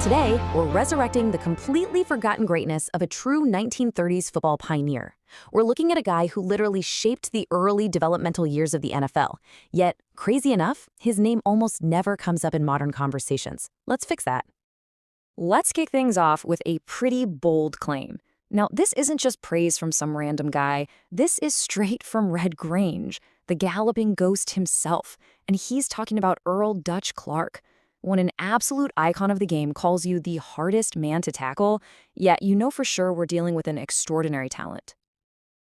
Today, we're resurrecting the completely forgotten greatness of a true 1930s football pioneer. We're looking at a guy who literally shaped the early developmental years of the NFL. Yet, crazy enough, his name almost never comes up in modern conversations. Let's fix that. Let's kick things off with a pretty bold claim. Now, this isn't just praise from some random guy. This is straight from Red Grange, the galloping ghost himself. And he's talking about Earl Dutch Clark. When an absolute icon of the game calls you the hardest man to tackle, yeah, you know for sure we're dealing with an extraordinary talent.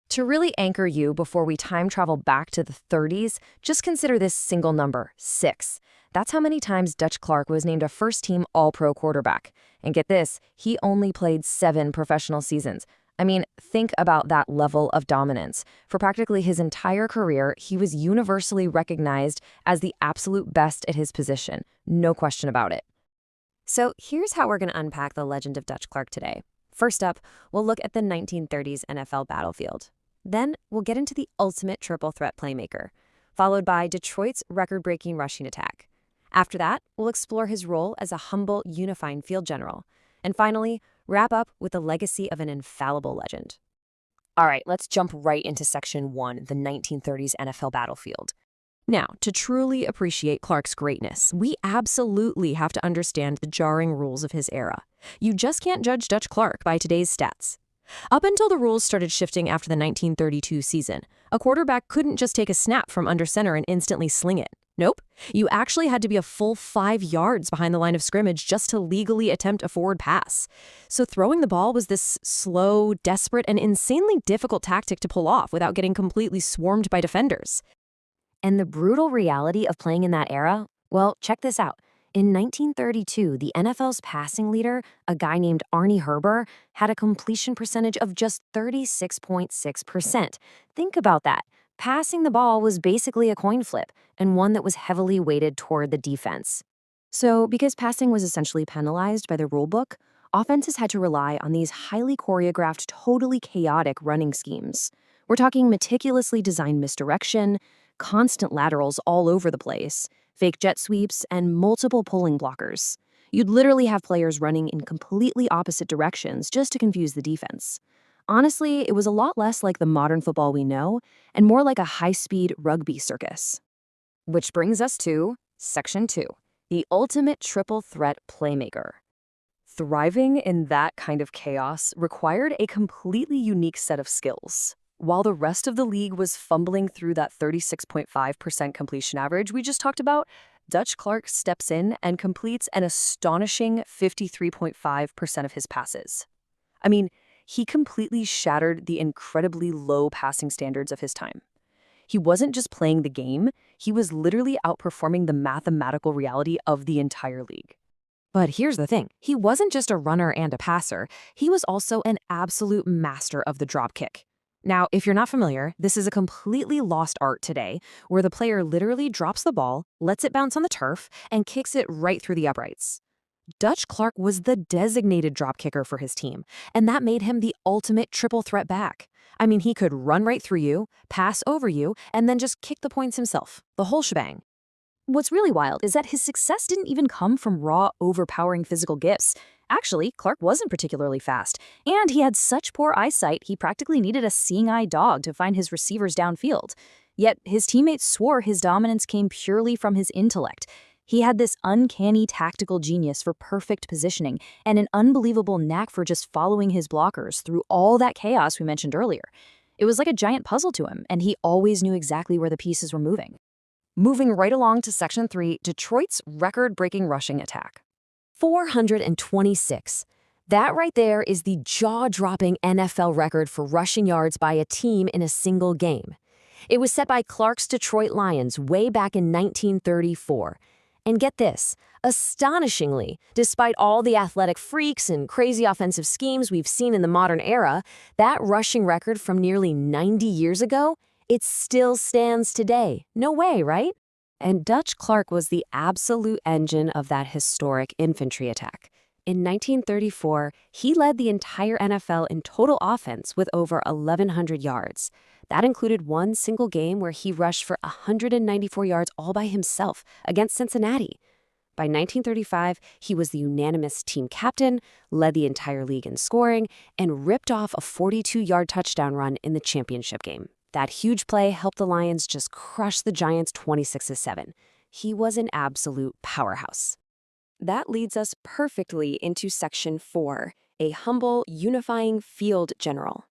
To really anchor you before we time travel back to the 30s, just consider this single number, 6. That's how many times Dutch Clark was named a first-team All-Pro quarterback. And get this, he only played 7 professional seasons. I mean, think about that level of dominance. For practically his entire career, he was universally recognized as the absolute best at his position. No question about it. So here's how we're going to unpack the legend of Dutch Clark today. First up, we'll look at the 1930s NFL battlefield. Then we'll get into the ultimate triple-threat playmaker, followed by Detroit's record-breaking rushing attack. After that, we'll explore his role as a humble, unifying field general. And finally, wrap up with the legacy of an infallible legend. All right, let's jump right into Section 1, the 1930s NFL battlefield. Now, to truly appreciate Clark's greatness, we absolutely have to understand the jarring rules of his era. You just can't judge Dutch Clark by today's stats. Up until the rules started shifting after the 1932 season, a quarterback couldn't just take a snap from under center and instantly sling it. Nope. You actually had to be a full 5 yards behind the line of scrimmage just to legally attempt a forward pass. So throwing the ball was this slow, desperate, and insanely difficult tactic to pull off without getting completely swarmed by defenders. And the brutal reality of playing in that era? Well, check this out. In 1932, the NFL's passing leader, a guy named Arnie Herber, had a completion percentage of just 36.6%. Think about that. Passing the ball was basically a coin flip, and one that was heavily weighted toward the defense. So, because passing was essentially penalized by the rulebook, offenses had to rely on these highly choreographed, totally chaotic running schemes. We're talking meticulously designed misdirection, constant laterals all over the place, fake jet sweeps, and multiple pulling blockers. You'd literally have players running in completely opposite directions just to confuse the defense. Honestly, it was a lot less like the modern football we know, and more like a high-speed rugby circus. Which brings us to Section 2, the ultimate triple-threat playmaker. Thriving in that kind of chaos required a completely unique set of skills. While the rest of the league was fumbling through that 36.5% completion average we just talked about, Dutch Clark steps in and completes an astonishing 53.5% of his passes. I mean, he completely shattered the incredibly low passing standards of his time. He wasn't just playing the game, he was literally outperforming the mathematical reality of the entire league. But here's the thing, he wasn't just a runner and a passer, he was also an absolute master of the drop kick. Now, if you're not familiar, this is a completely lost art today, where the player literally drops the ball, lets it bounce on the turf, and kicks it right through the uprights. Dutch Clark was the designated drop kicker for his team, and that made him the ultimate triple threat back. I mean, he could run right through you, pass over you, and then just kick the points himself, the whole shebang. What's really wild is that his success didn't even come from raw, overpowering physical gifts. Actually, Clark wasn't particularly fast, and he had such poor eyesight he practically needed a seeing-eye dog to find his receivers downfield. Yet his teammates swore his dominance came purely from his intellect. He had this uncanny tactical genius for perfect positioning and an unbelievable knack for just following his blockers through all that chaos we mentioned earlier. It was like a giant puzzle to him, and he always knew exactly where the pieces were moving. Moving right along to Section 3, Detroit's record-breaking rushing attack. 426. That right there is the jaw-dropping NFL record for rushing yards by a team in a single game. It was set by Clark's Detroit Lions way back in 1934. And get this, astonishingly, despite all the athletic freaks and crazy offensive schemes we've seen in the modern era, that rushing record from nearly 90 years ago, it still stands today. No way, right? And Dutch Clark was the absolute engine of that historic infantry attack. In 1934, he led the entire NFL in total offense with over 1,100 yards. That included one single game where he rushed for 194 yards all by himself against Cincinnati. By 1935, he was the unanimous team captain, led the entire league in scoring, and ripped off a 42-yard touchdown run in the championship game. That huge play helped the Lions just crush the Giants 26-7. He was an absolute powerhouse. That leads us perfectly into Section 4, a humble, unifying field general.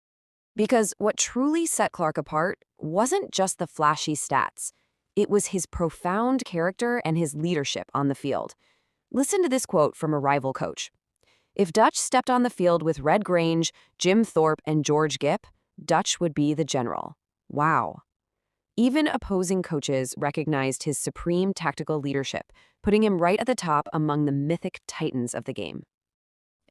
Because what truly set Clark apart wasn't just the flashy stats. It was his profound character and his leadership on the field. Listen to this quote from a rival coach. "If Dutch stepped on the field with Red Grange, Jim Thorpe, and George Gipp, Dutch would be the general." Wow. Even opposing coaches recognized his supreme tactical leadership, putting him right at the top among the mythic titans of the game.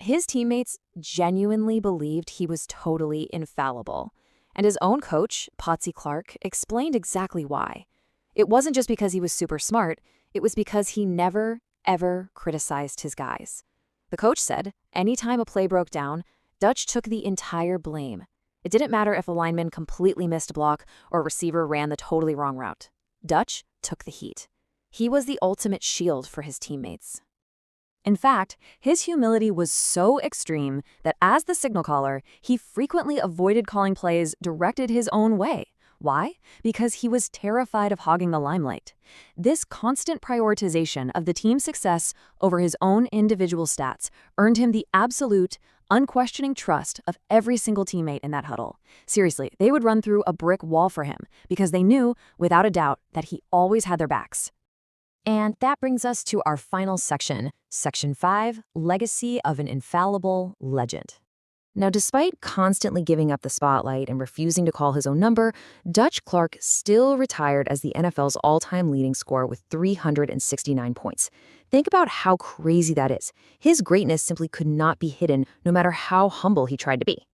His teammates genuinely believed he was totally infallible, and his own coach, Potsy Clark, explained exactly why. It wasn't just because he was super smart, it was because he never, ever criticized his guys. The coach said, anytime a play broke down, Dutch took the entire blame. It didn't matter if a lineman completely missed a block or a receiver ran the totally wrong route. Dutch took the heat. He was the ultimate shield for his teammates. In fact, his humility was so extreme that as the signal caller, he frequently avoided calling plays directed his own way. Why? Because he was terrified of hogging the limelight. This constant prioritization of the team's success over his own individual stats earned him the absolute, unquestioning trust of every single teammate in that huddle. Seriously, they would run through a brick wall for him because they knew, without a doubt, that he always had their backs. And that brings us to our final section, Section 5, Legacy of an Infallible Legend. Now, despite constantly giving up the spotlight and refusing to call his own number, Dutch Clark still retired as the NFL's all-time leading scorer with 369 points. Think about how crazy that is. His greatness simply could not be hidden, no matter how humble he tried to be.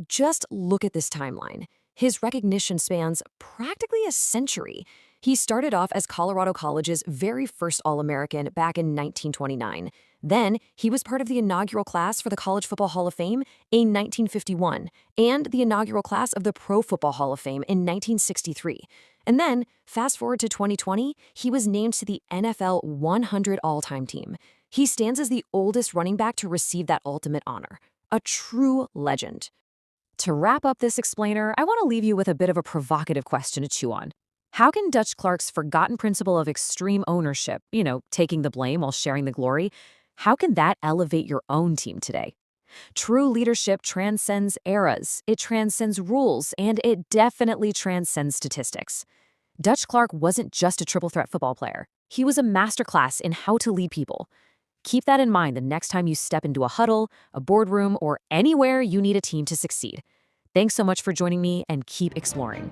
Just look at this timeline. His recognition spans practically a century. He started off as Colorado College's very first All-American back in 1929. Then, he was part of the inaugural class for the College Football Hall of Fame in 1951 and the inaugural class of the Pro Football Hall of Fame in 1963. And then, fast forward to 2020, he was named to the NFL 100 all-time team. He stands as the oldest running back to receive that ultimate honor. A true legend. To wrap up this explainer, I want to leave you with a bit of a provocative question to chew on. How can Dutch Clark's forgotten principle of extreme ownership, taking the blame while sharing the glory, how can that elevate your own team today? True leadership transcends eras, it transcends rules, and it definitely transcends statistics. Dutch Clark wasn't just a triple-threat football player. He was a masterclass in how to lead people. Keep that in mind the next time you step into a huddle, a boardroom, or anywhere you need a team to succeed. Thanks so much for joining me, and keep exploring.